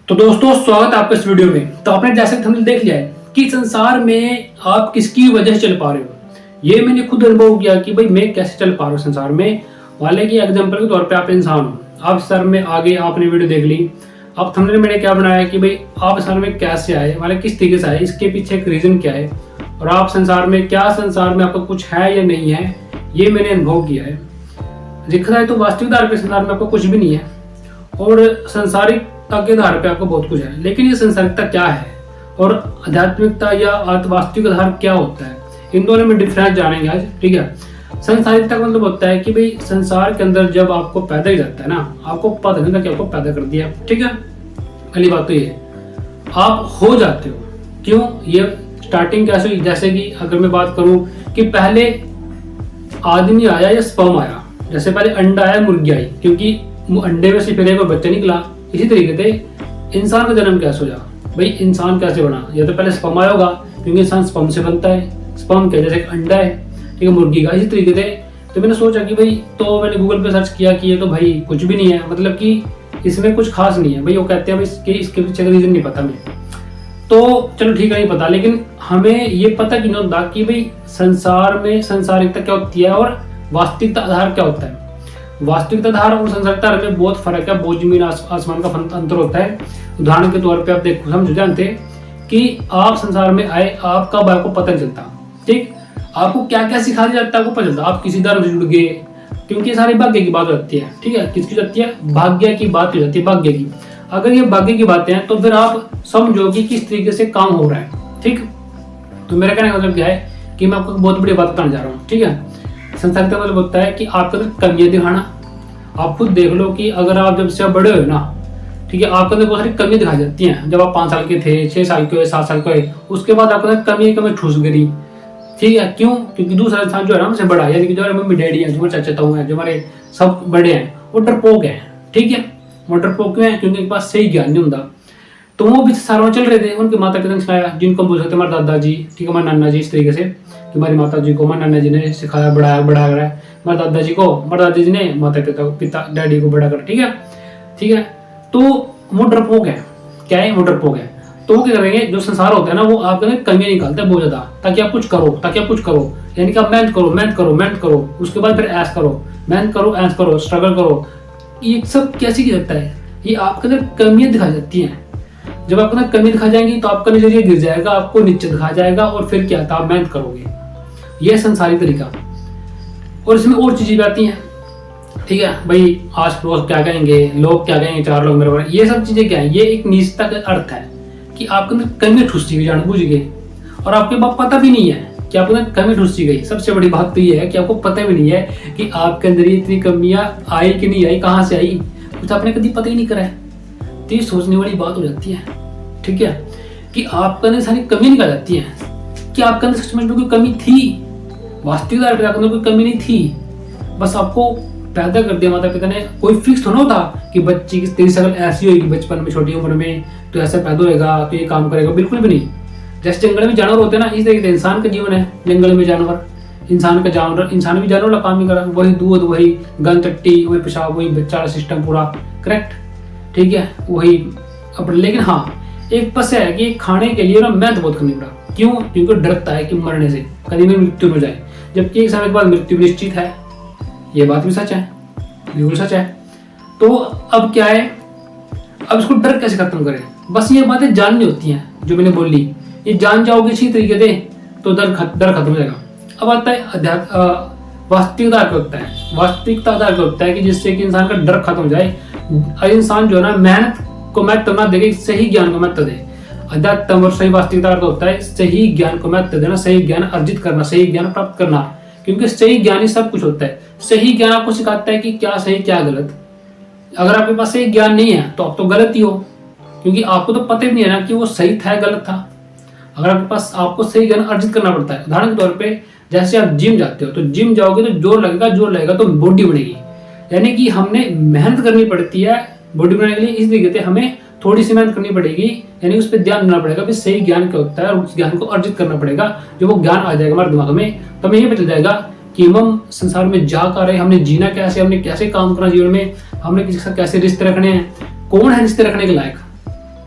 तो दोस्तों स्वागत है आपका इस वीडियो में। तो आपने जैसे थंबनेल देख लिया है कि संसार में आप किसकी वजह से चल पा रहे हो। ये मैंने खुद अनुभव किया कि भाई मैं कैसे चल पा रहा हूँ संसार में। वाले की एग्जांपल के तौर पे आप इंसान हो, आप सर में आगे आपने वीडियो देख ली, अब थंबनेल मैंने क्या बनाया कि भाई आप संसार में कैसे आए, वाले किस तरीके से आए, इसके पीछे एक रीजन क्या है और आप संसार में क्या, संसार में आपका कुछ है या नहीं है, ये मैंने अनुभव किया है। देखा जाए तो वास्तविक आधार पे संसार में आपको कुछ भी नहीं है और संसारिकता के आधार पे आपको बहुत कुछ है। लेकिन ये संसारिकता क्या है और आध्यात्मिकता या वास्तविक आधार क्या होता है, इन दोनों में डिफरेंस जानेंगे आज। ठीक है, संसारिकता का मतलब होता है कि भाई संसार के अंदर जब आपको पैदा ही जाता है ना, आपको पता नहीं था कि आपको पैदा कर दिया। ठीक है, पहली बात तो ये आप हो जाते हो। क्यों, ये स्टार्टिंग कैसे हुई? जैसे कि अगर मैं बात करूं कि पहले आदमी आया या स्पर्म आया, जैसे पहले अंडा आया मुर्गी आई, क्योंकि अंडे में से फिर एक बच्चा निकला। इसी तरीके से इंसान का जन्म कैसे हुआ, भाई इंसान कैसे बना, या तो पहले स्पर्म आया होगा क्योंकि इंसान स्पर्म से बनता है। स्पर्म क्या, जैसे अंडा है, ठीक है, मुर्गी का। इसी तरीके से तो मैंने सोचा कि भाई, तो मैंने गूगल पे सर्च किया कि ये तो भाई कुछ भी नहीं है, मतलब कि इसमें कुछ खास नहीं है। भाई वो कहते हैं भाई इसके पीछे का रीजन नहीं पता मैं, तो चलो ठीक है नहीं पता, लेकिन हमें ये पता कि नहीं होता कि भाई संसार में संसारिकता क्या होती है और वास्तविकता आधार क्या होता है। वास्तविकता आधार और संसारिकता में बहुत फर्क है, बहुत जमीन आसमान का अंतर होता है। उदाहरण के तौर पे आप देखो, समझ जानते कि आप संसार में आए, आप कब आपको पता नहीं चलता। ठीक, आपको क्या क्या सिखा दिया जाता है आपको पता चलता, आप किसी धर्म से जुड़ गए, क्योंकि ये सारी भाग्य की बात होती है। ठीक है, किसकी जाती है, भाग्य की बात हो जाती है, भाग्य की। अगर ये भाग्य की बातें हैं तो फिर आप समझो कि किस तरीके से काम हो रहा है। ठीक, तो मेरा कहने का मतलब क्या है कि मैं आपको बहुत बड़ी बात बताने जा रहा हूँ। ठीक है, संसारिकता मतलब होता है कि आपके अंदर कमियां दिखाना। आप खुद देख लो कि अगर आप जब से बड़े हो ना, ठीक है, आपके अंदर बहुत सारी कमियां दिखाई जाती हैं। जब आप 5 साल के थे, 6 साल के हुए, 7 साल के हुए, उसके बाद आपके अंदर कमी ठूस गई। ठीक है, क्यों? क्योंकि दूसरा इंसान जो है ना हमसे बड़ा, यानी कि जो हमारे मम्मी डैडी हैं, जो हमारे चाचा ताऊ हैं, जो हमारे सब बड़े हैं, वो डरपोक हैं। ठीक है, वो डरपोक क्यों है? क्योंकि उनके पास सही ज्ञान नहीं होता। तो वो भी सारों चल रहे थे, उनके माता पिता ने सिखाया, जिनको बोल सकते हमारे दादाजी, ठीक है, हमारे नाना जी, इस तरीके से कि हमारी माता जी को हमारे नाना जी ने सिखाया, बढ़ाया रहा है। हमारे दादाजी को हमारे दादी जी ने माता पिता डैडी को बड़ा कर। ठीक है, ठीक है, तो वो डरपोक है। क्या है? वो डरपोक है। तो वो क्या करेंगे, जो संसार होता है ना, वो आपके अंदर कमियां निकालता है बहुत ज्यादा, ताकि आप कुछ करो, यानी कि आप मेहनत करो, उसके बाद फिर ऐश करो, मेहनत करो, ऐश करो, स्ट्रगल करो। ये सब कैसे किया जाता है? ये आपके अंदर कमियां दिखाई जाती हैं। जब आपके अंदर कमी दिखा जाएंगी तो आपका नजरिया गिर जाएगा, आपको नीचे दिखा जाएगा और फिर क्या था, आप मेहनत करोगे। यह संसारी तरीका। और इसमें और चीजें भी आती हैं। ठीक है भाई, आज पड़ोस क्या कहेंगे, लोग क्या कहेंगे, 4 लोग मेरे बारे में, ये सब चीजें क्या है? ये एक नीचता का अर्थ है कि आपके अंदर कमी ठुसी गई, जानबूझ गई, और आपके पास पता भी नहीं है कि आपके अंदर कमी ठुसी गई। सबसे बड़ी बात तो ये है कि आपको पता भी नहीं है कि आपके अंदर ये इतनी कमियां आई कि नहीं आई, कहाँ से आई, कुछ आपने कभी पता ही नहीं करा है। तो ये सोचने वाली बात हो जाती है। ठीक है, कि आपके अंदर सारी कमी निकल जाती है कि आपके अंदर सच में कोई कमी थी, वास्तविक आपके अंदर कोई कमी नहीं थी, बस आपको पैदा कर दिया माता पिता ने। कोई फिक्स थोड़ा होता कि बच्ची की तेरी शक्ल ऐसी होगी बचपन में, छोटी उम्र में, तो ऐसा पैदा होएगा, तो ये काम करेगा, बिल्कुल भी नहीं। जैसे जंगल में जानवर होते हैं ना, इस तरीके से इंसान का जीवन है। जंगल में जानवर, इंसान भी जानवर वाला काम ही करा, वही दूध, वही गंद टट्टी, वही पेशाब, वही बच्चा सिस्टम पूरा करेक्ट। ठीक है, वही अपने। लेकिन हाँ, एक बस है कि खाने के लिए ना मेहनत बहुत करनी पड़ा। क्यों? क्योंकि डरता है कि मरने से कभी भी मृत्यु हो जाए, जबकि एक समय के बाद मृत्यु निश्चित है। ये बात भी सच है, बिल्कुल सच है। तो अब क्या है, अब इसको डर कैसे खत्म करें? बस ये बातें जाननी होती हैं जो मैंने बोली, ये जान जाओगे इसी तरीके से तो डर खत्म हो जाएगा। अब आता है वास्तविकता क्या होता है। वास्तविकता क्या होता है कि जिससे कि इंसान का डर खत्म हो जाए। इंसान जो है ना, मेहनत को महत्व ना देके सही ज्ञान को महत्व दे। अध्यात्म और सही वास्तविकता का होता है सही ज्ञान को महत्व देना, सही ज्ञान अर्जित करना, सही ज्ञान प्राप्त करना, क्योंकि सही ज्ञान ही सब कुछ होता है। सही ज्ञान आपको सिखाता है कि क्या सही क्या गलत। अगर आपके पास सही ज्ञान नहीं है तो आप तो गलत ही हो, क्योंकि आपको तो पता ही नहीं है ना कि वो सही था या गलत था। अगर आपके पास, आपको सही ज्ञान अर्जित करना पड़ता है। उदाहरण के तौर पे जैसे आप जिम जाते हो, तो जिम जाओगे तो जोर लगेगा तो बॉडी बनेगी, यानी कि हमने मेहनत करनी पड़ती है बॉडी बनाने के लिए। इस तरीके से हमें थोड़ी सी मेहनत करनी पड़ेगी, यानी उस पर ध्यान देना पड़ेगा, सही ज्ञान क्या होता है, और उस ज्ञान को अर्जित करना पड़ेगा। जो वो ज्ञान आ जाएगा हमारे दिमाग में, तो हमें ये पता चल जाएगा कि हम संसार में जा कर रहे, हमने जीना कैसे, हमने कैसे काम करना जीवन में, हमने किसी के साथ कैसे रिश्ते रखने हैं, कौन है रिश्ते रखने के लायक,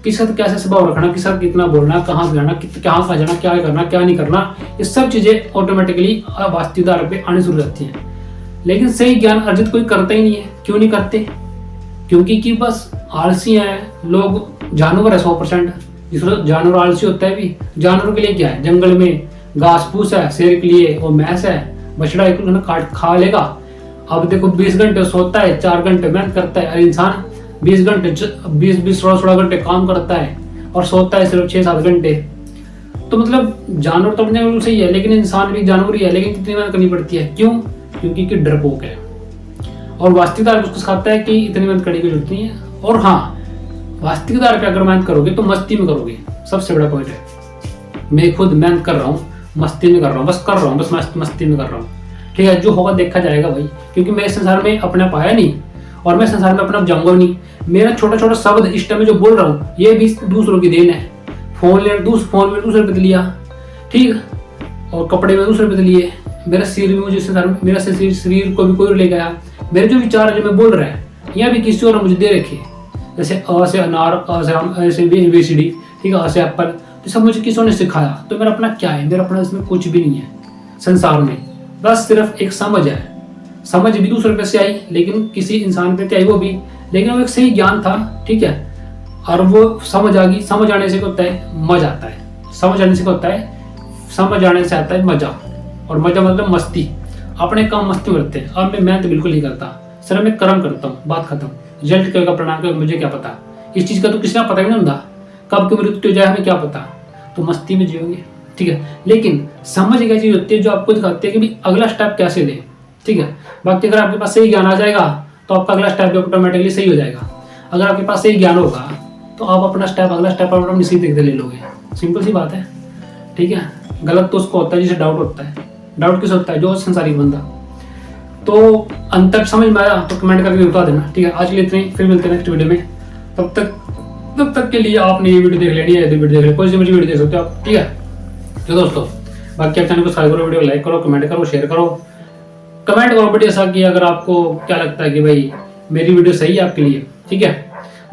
किसके साथ कैसे स्वभाव रखना, किसके साथ कितना बोलना, कहाँ से जाना, कहाँ जाना, क्या करना क्या नहीं करना, ये सब चीजें ऑटोमेटिकली वास्तविक आधार पे आनी शुरू हो जाती हैं। लेकिन सही ज्ञान अर्जित कोई करता ही नहीं है। क्यों नहीं करते? क्योंकि कि बस आलसी हैं लोग। जानवर है 100%, जिसमें जानवर आलसी होता है भी। जानवर के लिए क्या है, जंगल में घास फूस है, शेर के लिए वो मैस है, बछड़ा एक काट खा लेगा। अब देखो 20 घंटे सोता है, 4 घंटे मेहनत करता है, और इंसान 20 घंटे 20-16 घंटे काम करता है और सोता है सिर्फ 6-7 घंटे। तो मतलब जानवर तो अपने बिल्कुल सही है, लेकिन इंसान भी जानवर ही है, लेकिन कितनी मेहनत करनी पड़ती है। क्यों? क्योंकि कि डरपोक है और वास्तविकता उसको सिखाता है कि इतनी मेहनत करने की जरूरत नहीं है। और हाँ, वास्तविकता पे अगर मेहनत करोगे तो मस्ती में करोगे, सबसे बड़ा पॉइंट है। मैं खुद मेहनत कर रहा हूँ, मस्ती में कर रहा हूँ, बस कर रहा हूँ, बस मस्ती में कर रहा हूँ। ठीक है, जो होगा देखा जाएगा भाई, क्योंकि मैं इस संसार में अपना पाया नहीं और मैं संसार में अपना जाऊंगा नहीं। मेरा छोटा छोटा शब्द इस टाइम में जो बोल रहा हूँ ये भी दूसरों की देन है। फोन में दूसरे पे लिए, ठीक, और कपड़े में दूसरे पे लिए। मेरा शरीर भी मुझे संसार में, मेरा शरीर को भी कोई ले गया। मेरे जो विचार है जो मैं बोल रहा है यह भी किसी और ने मुझे दे रखे, जैसे अ से अनार, अ से आम, ऐसे ABCD, ठीक है, अ से एप्पल, तो सब मुझे किसी ने सिखाया। तो मेरा अपना क्या है? मेरा अपना इसमें कुछ भी नहीं है संसार में, बस सिर्फ एक समझ है। समझ भी दूसरे पे से आई, लेकिन किसी इंसान पे आई वो भी, लेकिन वो एक सही ज्ञान था, ठीक है। और वो समझ आ गई। समझ आने से क्या होता है? मजा आता है। समझ आने से क्या होता है? समझ आने से आता है मजा, और मजा मतलब मस्ती। अपने काम मस्ती में करते हैं। अब मैं मेहनत बिल्कुल नहीं करता, सिर्फ मैं कर्म करता हूँ, बात खत्म। रिजल्ट का परिणाम का मुझे क्या पता, इस चीज का तो किसी का पता ही नहीं होता, कब की मृत्यु जाए हमें क्या पता। तो मस्ती में जियोगे, ठीक है। लेकिन समझ एक चीज होती है जो आपको दिखाती है कि भाई अगला स्टेप कैसे ले, ठीक है। बाकी अगर आपके पास सही ज्ञान आ जाएगा तो आपका अगला स्टेप ऑटोमेटिकली सही हो जाएगा। अगर आपके पास सही ज्ञान होगा तो आप अपना अगला स्टेप आप इसी तरीके से ले लोगे। सिंपल सी बात है, ठीक है। गलत तो उसको होता है जिसे डाउट होता है। डाउट किस होता है? जो संसारिक बंदा। तो अंतर समझ में आया तो कमेंट करके बता देना, ठीक है। आज के लिए इतने, फिर मिलते हैं नेक्स्ट वीडियो में। तब तक के लिए आपने ये वीडियो देख लेनी है, वीडियो देख ले, कोई सी मुझे वीडियो देख सकते हो आप, ठीक है। तो दोस्तों, बाकी आप चैनल को सब्सक्राइब करो, वीडियो लाइक करो, कमेंट करो, शेयर करो। कमेंट करो बड़ी ऐसा कि अगर आपको क्या लगता है कि भाई मेरी वीडियो सही है आपके लिए, ठीक है।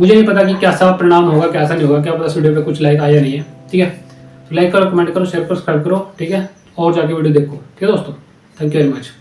मुझे नहीं पता कि कैसा परिणाम होगा, कैसा नहीं होगा, क्या पता इस वीडियो पे कुछ लाइक आया नहीं है, ठीक है। तो लाइक करो, कमेंट करो, शेयर करो, सब्सक्राइब करो, ठीक है। और जाके वीडियो देखो, ठीक है दोस्तों। Thank you very much.